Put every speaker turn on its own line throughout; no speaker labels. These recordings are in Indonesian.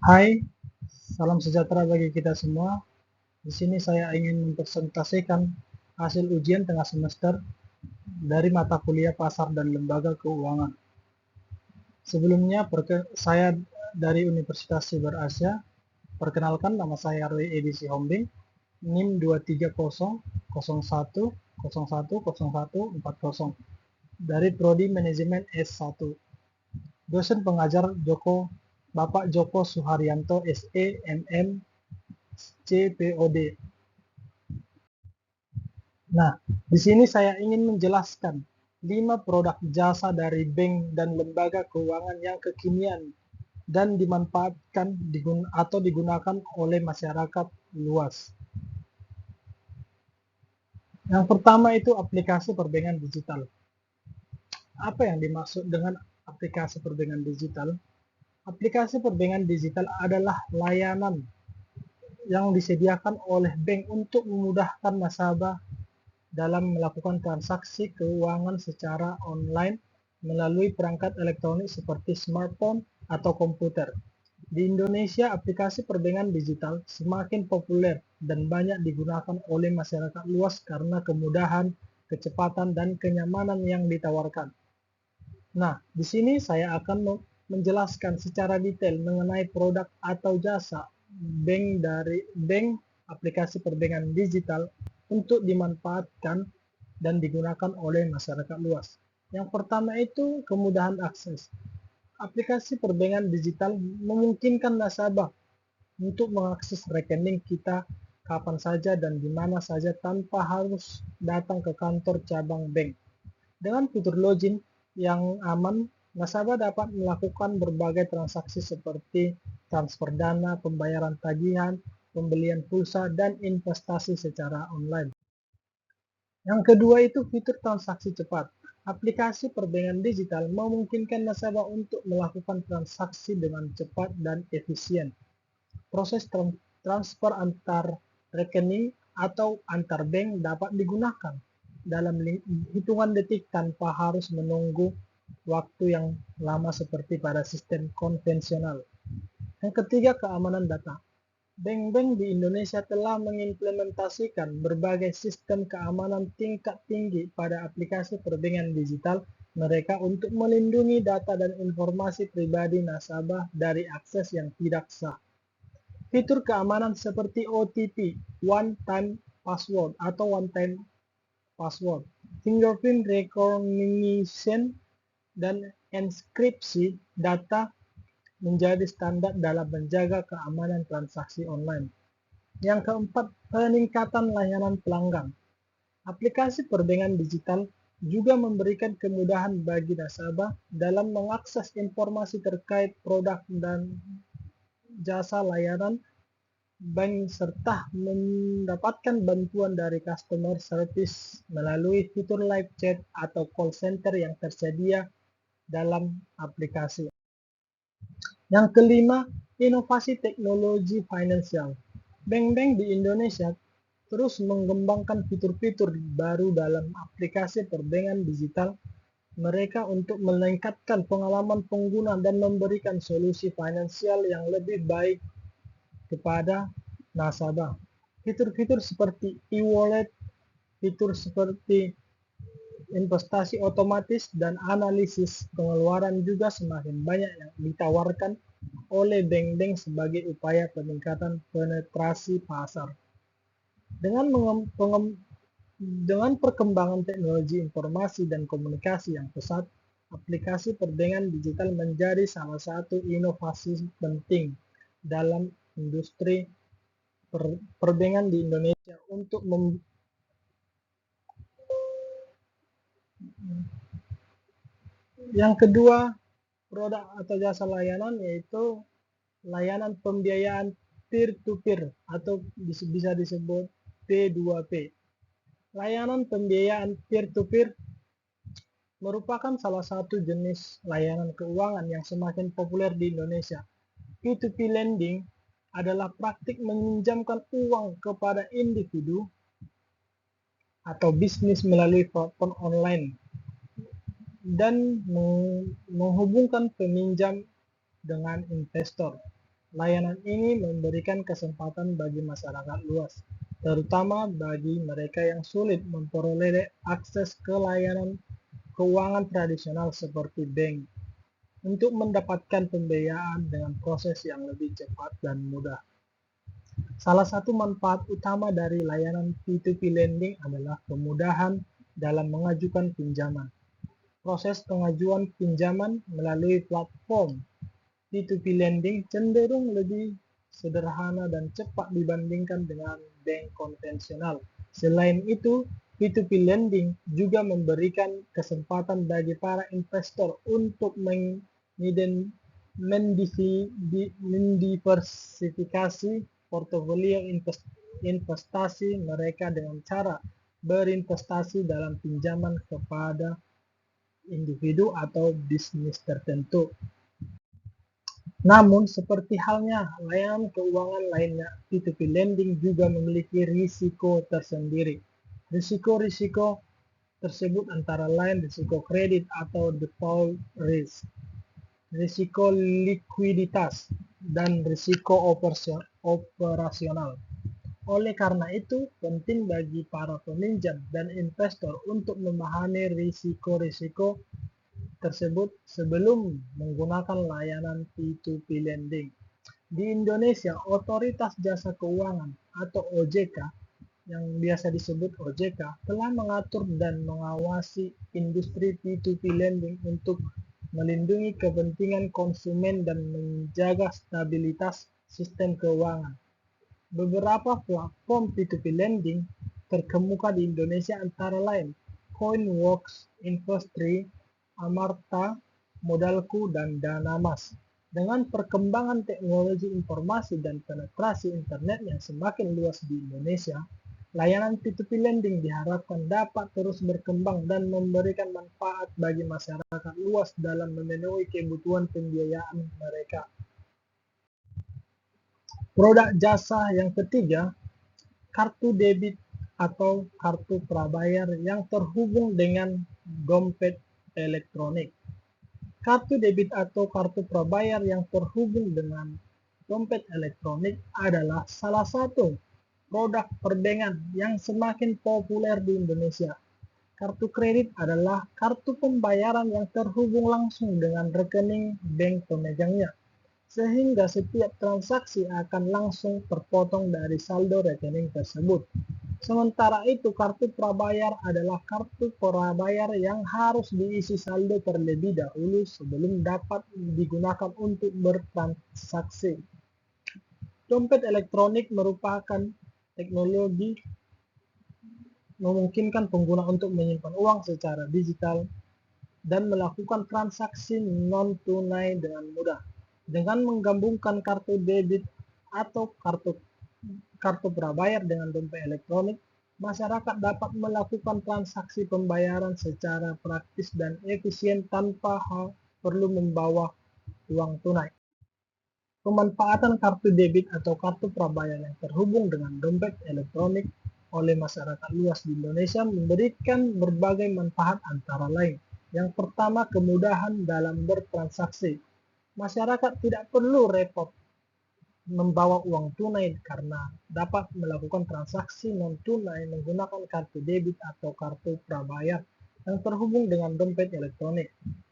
Hai, salam sejahtera bagi kita semua. Di sini saya ingin mempresentasikan hasil ujian tengah semester dari mata kuliah pasar dan lembaga keuangan. Sebelumnya, saya dari Universitas Siber Asia. Perkenalkan, nama saya Roy Edisi Hombing, NIM 23001010140 dari Prodi Manajemen S1. Dosen pengajar Bapak Joko Suharyanto SE MM CPOD. Nah, di sini saya ingin menjelaskan 5 produk jasa dari bank dan lembaga keuangan yang kekinian dan dimanfaatkan atau digunakan oleh masyarakat luas. Yang pertama itu aplikasi perbankan digital. Apa yang dimaksud dengan aplikasi perbankan digital? Aplikasi perbankan digital adalah layanan yang disediakan oleh bank untuk memudahkan nasabah dalam melakukan transaksi keuangan secara online melalui perangkat elektronik seperti smartphone atau komputer. Di Indonesia, aplikasi perbankan digital semakin populer dan banyak digunakan oleh masyarakat luas karena kemudahan, kecepatan, dan kenyamanan yang ditawarkan. Nah, di sini saya akan menjelaskan secara detail mengenai produk atau jasa bank aplikasi perbankan digital untuk dimanfaatkan dan digunakan oleh masyarakat luas. Yang pertama itu kemudahan akses. Aplikasi perbankan digital memungkinkan nasabah untuk mengakses rekening kita kapan saja dan di mana saja tanpa harus datang ke kantor cabang bank. Dengan fitur login yang aman, nasabah dapat melakukan berbagai transaksi seperti transfer dana, pembayaran tagihan, pembelian pulsa, dan investasi secara online. Yang kedua itu fitur transaksi cepat. Aplikasi perbankan digital memungkinkan nasabah untuk melakukan transaksi dengan cepat dan efisien. Proses transfer antar rekening atau antar bank dapat digunakan dalam hitungan detik tanpa harus menunggu waktu yang lama seperti pada sistem konvensional. Yang ketiga, keamanan data. Bank-bank di Indonesia telah mengimplementasikan berbagai sistem keamanan tingkat tinggi pada aplikasi perbankan digital mereka untuk melindungi data dan informasi pribadi nasabah dari akses yang tidak sah. Fitur keamanan seperti OTP, One Time Password atau One Time Password, fingerprint recognition, dan enkripsi data menjadi standar dalam menjaga keamanan transaksi online. Yang keempat, peningkatan layanan pelanggan. Aplikasi perbankan digital juga memberikan kemudahan bagi nasabah dalam mengakses informasi terkait produk dan jasa layanan bank serta mendapatkan bantuan dari customer service melalui fitur live chat atau call center yang tersedia dalam aplikasi. Yang kelima, inovasi teknologi finansial. Bank-bank di Indonesia terus mengembangkan fitur-fitur baru dalam aplikasi perbankan digital mereka untuk meningkatkan pengalaman pengguna dan memberikan solusi finansial yang lebih baik kepada nasabah. Fitur-fitur seperti e-wallet, fitur seperti investasi otomatis, dan analisis pengeluaran juga semakin banyak yang ditawarkan oleh bank-bank sebagai upaya peningkatan penetrasi pasar. Dengan dengan perkembangan teknologi informasi dan komunikasi yang pesat, aplikasi perbankan digital menjadi salah satu inovasi penting dalam industri perbankan di Indonesia untuk yang kedua, produk atau jasa layanan yaitu layanan pembiayaan peer-to-peer atau bisa disebut P2P. Layanan pembiayaan peer-to-peer merupakan salah satu jenis layanan keuangan yang semakin populer di Indonesia. P2P lending adalah praktik meminjamkan uang kepada individu atau bisnis melalui platform online dan menghubungkan peminjam dengan investor. Layanan ini memberikan kesempatan bagi masyarakat luas, terutama bagi mereka yang sulit memperoleh akses ke layanan keuangan tradisional seperti bank, untuk mendapatkan pembiayaan dengan proses yang lebih cepat dan mudah. Salah satu manfaat utama dari layanan P2P lending adalah kemudahan dalam mengajukan pinjaman. Proses pengajuan pinjaman melalui platform P2P lending cenderung lebih sederhana dan cepat dibandingkan dengan bank konvensional. Selain itu, P2P lending juga memberikan kesempatan bagi para investor untuk mendiversifikasi portofolio investasi mereka dengan cara berinvestasi dalam pinjaman kepada individu atau bisnis tertentu. Namun, seperti halnya layanan keuangan lainnya, P2P lending juga memiliki risiko tersendiri. Risiko-risiko tersebut antara lain risiko kredit atau default risk, risiko likuiditas, dan risiko operasional. Oleh karena itu, penting bagi para peminjam dan investor untuk memahami risiko-risiko tersebut sebelum menggunakan layanan P2P lending. Di Indonesia, Otoritas Jasa Keuangan atau OJK, yang biasa disebut OJK, telah mengatur dan mengawasi industri P2P lending untuk melindungi kepentingan konsumen dan menjaga stabilitas sistem keuangan. Beberapa platform P2P lending terkemuka di Indonesia antara lain Coinworks, Investree, Amarta, Modalku, dan Danamas. Dengan perkembangan teknologi informasi dan penetrasi internet yang semakin luas di Indonesia, layanan P2P lending diharapkan dapat terus berkembang dan memberikan manfaat bagi masyarakat luas dalam memenuhi kebutuhan pembiayaan mereka. Produk jasa yang ketiga, kartu debit atau kartu prabayar yang terhubung dengan dompet elektronik. Kartu debit atau kartu prabayar yang terhubung dengan dompet elektronik adalah salah satu produk perbankan yang semakin populer di Indonesia. Kartu kredit adalah kartu pembayaran yang terhubung langsung dengan rekening bank pemegangnya, sehingga setiap transaksi akan langsung terpotong dari saldo rekening tersebut. Sementara itu, kartu prabayar adalah kartu prabayar yang harus diisi saldo terlebih dahulu sebelum dapat digunakan untuk bertransaksi. Dompet elektronik merupakan teknologi memungkinkan pengguna untuk menyimpan uang secara digital dan melakukan transaksi non-tunai dengan mudah. Dengan menggabungkan kartu debit atau kartu prabayar dengan dompet elektronik, masyarakat dapat melakukan transaksi pembayaran secara praktis dan efisien tanpa perlu membawa uang tunai. Pemanfaatan kartu debit atau kartu prabayar yang terhubung dengan dompet elektronik oleh masyarakat luas di Indonesia memberikan berbagai manfaat antara lain. Yang pertama, kemudahan dalam bertransaksi. Masyarakat tidak perlu repot membawa uang tunai karena dapat melakukan transaksi non-tunai menggunakan kartu debit atau kartu prabayar yang terhubung dengan dompet elektronik.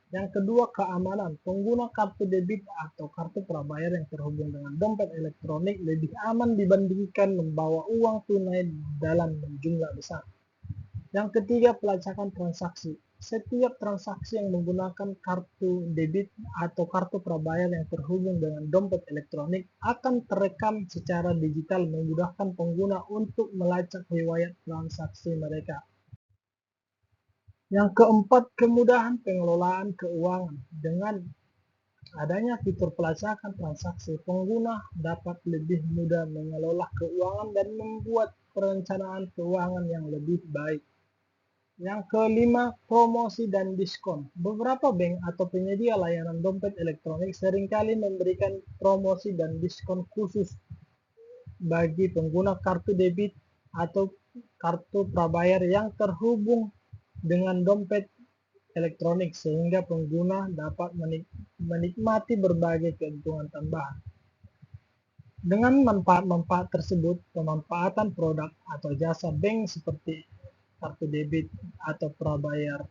Yang kedua, keamanan. Pengguna kartu debit atau kartu prabayar yang terhubung dengan dompet elektronik lebih aman dibandingkan membawa uang tunai dalam jumlah besar. Yang ketiga, pelacakan transaksi. Setiap transaksi yang menggunakan kartu debit atau kartu prabayar yang terhubung dengan dompet elektronik akan terekam secara digital, memudahkan pengguna untuk melacak riwayat transaksi mereka. Yang keempat, kemudahan pengelolaan keuangan. Dengan adanya fitur pelacakan transaksi, pengguna dapat lebih mudah mengelola keuangan dan membuat perencanaan keuangan yang lebih baik. Yang kelima, promosi dan diskon. Beberapa bank atau penyedia layanan dompet elektronik seringkali memberikan promosi dan diskon khusus bagi pengguna kartu debit atau kartu prabayar yang terhubung dengan dompet elektronik, sehingga pengguna dapat menikmati berbagai keuntungan tambahan. Dengan manfaat-manfaat tersebut, pemanfaatan produk atau jasa bank seperti kartu debit atau prabayar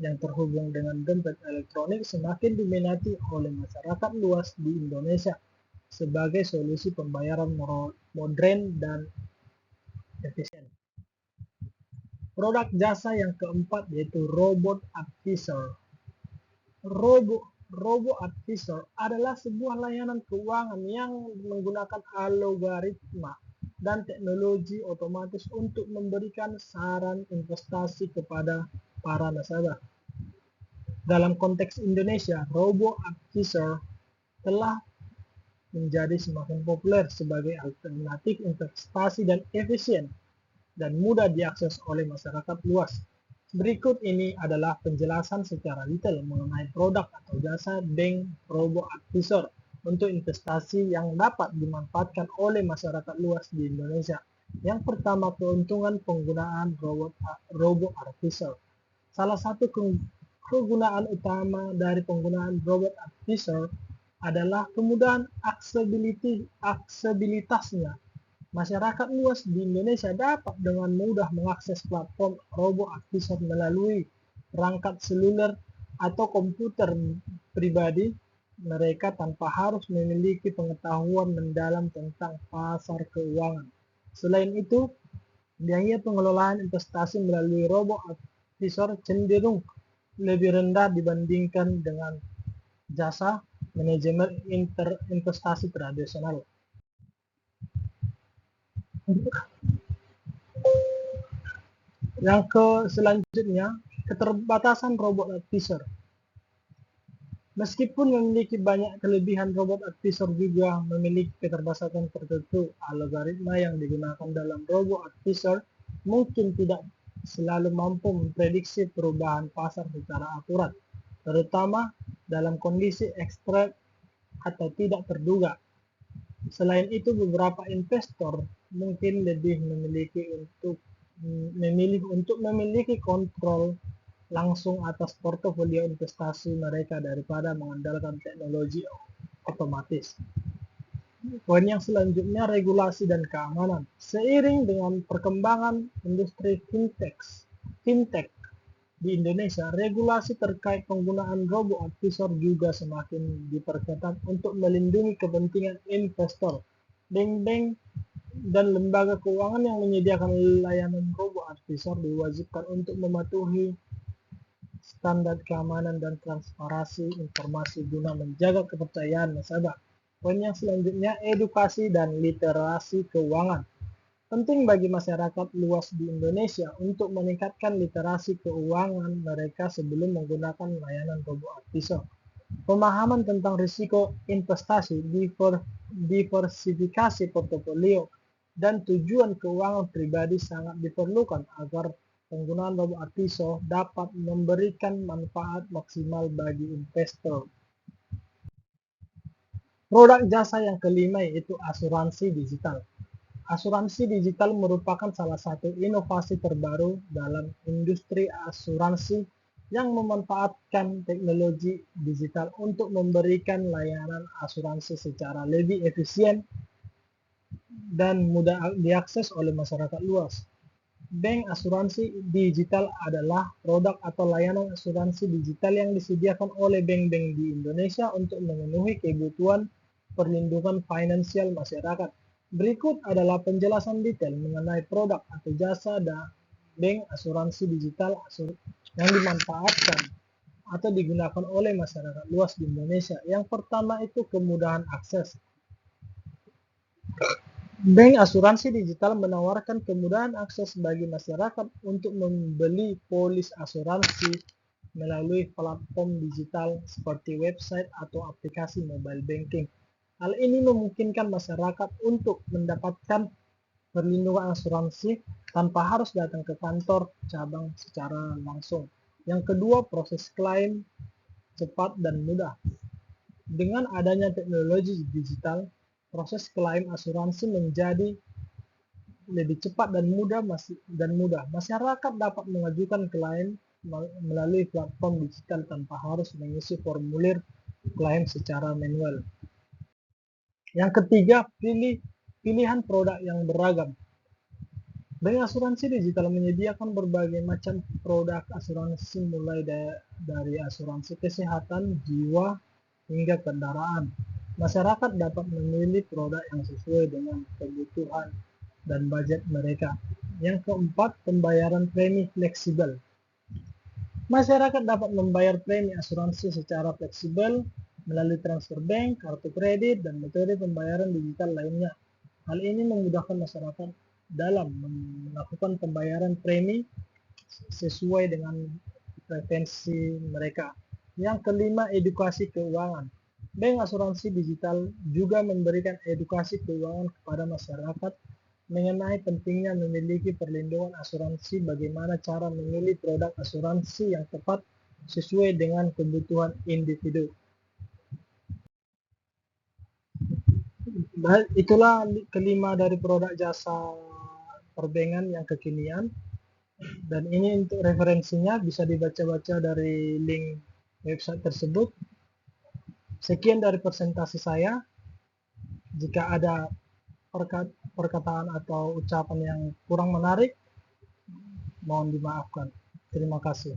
yang terhubung dengan dompet elektronik semakin diminati oleh masyarakat luas di Indonesia sebagai solusi pembayaran modern dan efisien. Produk jasa yang keempat yaitu robot advisor. Robo Advisor adalah sebuah layanan keuangan yang menggunakan algoritma dan teknologi otomatis untuk memberikan saran investasi kepada para nasabah. Dalam konteks Indonesia, Robo Advisor telah menjadi semakin populer sebagai alternatif investasi dan efisien dan mudah diakses oleh masyarakat luas. Berikut ini adalah penjelasan secara detail mengenai produk atau jasa bank robo advisor untuk investasi yang dapat dimanfaatkan oleh masyarakat luas di Indonesia. Yang pertama, keuntungan penggunaan robo advisor. Salah satu kegunaan utama dari penggunaan robot advisor adalah kemudahan aksesibilitasnya. Masyarakat luas di Indonesia dapat dengan mudah mengakses platform robo-advisor melalui perangkat seluler atau komputer pribadi mereka tanpa harus memiliki pengetahuan mendalam tentang pasar keuangan. Selain itu, biaya pengelolaan investasi melalui robo-advisor cenderung lebih rendah dibandingkan dengan jasa manajemen investasi tradisional. Yang selanjutnya, keterbatasan robot advisor. Meskipun memiliki banyak kelebihan, robot advisor juga memiliki keterbatasan tertentu. Algoritma yang digunakan dalam robot advisor mungkin tidak selalu mampu memprediksi perubahan pasar secara akurat, terutama dalam kondisi ekstrem atau tidak terduga. Selain itu, beberapa investor mungkin lebih memilih untuk memiliki kontrol langsung atas portofolio investasi mereka daripada mengandalkan teknologi otomatis. Poin yang selanjutnya, regulasi dan keamanan. Seiring dengan perkembangan industri fintech di Indonesia, regulasi terkait penggunaan robo-advisor juga semakin diperketat untuk melindungi kepentingan investor. Bank-bank dan lembaga keuangan yang menyediakan layanan robo-advisor diwajibkan untuk mematuhi standar keamanan dan transparansi informasi guna menjaga kepercayaan nasabah. Poin yang selanjutnya, edukasi dan literasi keuangan. Penting bagi masyarakat luas di Indonesia untuk meningkatkan literasi keuangan mereka sebelum menggunakan layanan robo-advisor. Pemahaman tentang risiko investasi, diversifikasi portofolio, dan tujuan keuangan pribadi sangat diperlukan agar penggunaan robo-advisor dapat memberikan manfaat maksimal bagi investor. Produk jasa yang kelima yaitu asuransi digital. Asuransi digital merupakan salah satu inovasi terbaru dalam industri asuransi yang memanfaatkan teknologi digital untuk memberikan layanan asuransi secara lebih efisien dan mudah diakses oleh masyarakat luas. Bank asuransi digital adalah produk atau layanan asuransi digital yang disediakan oleh bank-bank di Indonesia untuk memenuhi kebutuhan perlindungan finansial masyarakat. Berikut adalah penjelasan detail mengenai produk atau jasa bank asuransi digital yang dimanfaatkan atau digunakan oleh masyarakat luas di Indonesia. Yang pertama itu kemudahan akses. Bank asuransi digital menawarkan kemudahan akses bagi masyarakat untuk membeli polis asuransi melalui platform digital seperti website atau aplikasi mobile banking. Hal ini memungkinkan masyarakat untuk mendapatkan perlindungan asuransi tanpa harus datang ke kantor cabang secara langsung. Yang kedua, proses klaim cepat dan mudah. Dengan adanya teknologi digital, proses klaim asuransi menjadi lebih cepat dan mudah. Masyarakat dapat mengajukan klaim melalui platform digital tanpa harus mengisi formulir klaim secara manual. Yang ketiga, pilihan produk yang beragam. Bank asuransi digital menyediakan berbagai macam produk asuransi mulai dari asuransi kesehatan, jiwa, hingga kendaraan. Masyarakat dapat memilih produk yang sesuai dengan kebutuhan dan budget mereka. Yang keempat, pembayaran premi fleksibel. Masyarakat dapat membayar premi asuransi secara fleksibel melalui transfer bank, kartu kredit, dan metode pembayaran digital lainnya. Hal ini memudahkan masyarakat dalam melakukan pembayaran premi sesuai dengan preferensi mereka. Yang kelima, edukasi keuangan. Bank asuransi digital juga memberikan edukasi keuangan kepada masyarakat mengenai pentingnya memiliki perlindungan asuransi, bagaimana cara memilih produk asuransi yang tepat sesuai dengan kebutuhan individu. Itulah kelima dari produk jasa perbankan yang kekinian, dan ini untuk referensinya bisa dibaca-baca dari link website tersebut. Sekian dari presentasi saya. Jika ada perkataan atau ucapan yang kurang menarik, mohon dimaafkan. Terima kasih.